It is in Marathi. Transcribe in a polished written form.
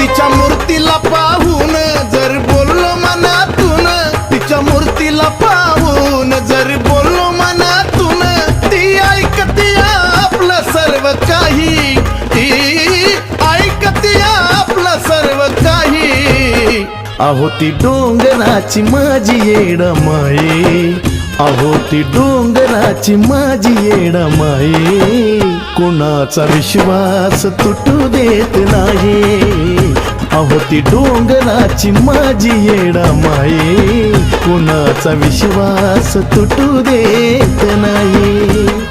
तिच्या मूर्तीला पाहून जर बोललो मनातून, तिच्या मूर्तीला पाहून जर बोललो मनातून, ती ऐकते आपलं सर्व काही, ती ऐकते आपलं सर्व काही. अहो ती डोंगराची माझी येडमाई, अहो ती डोंगराची माझी येडमाई, कोणाचा विश्वास तुटू देत नाही. अहो ती डोंगराची माझी येडमाई, कोणाचा विश्वास तुटू देत नाही.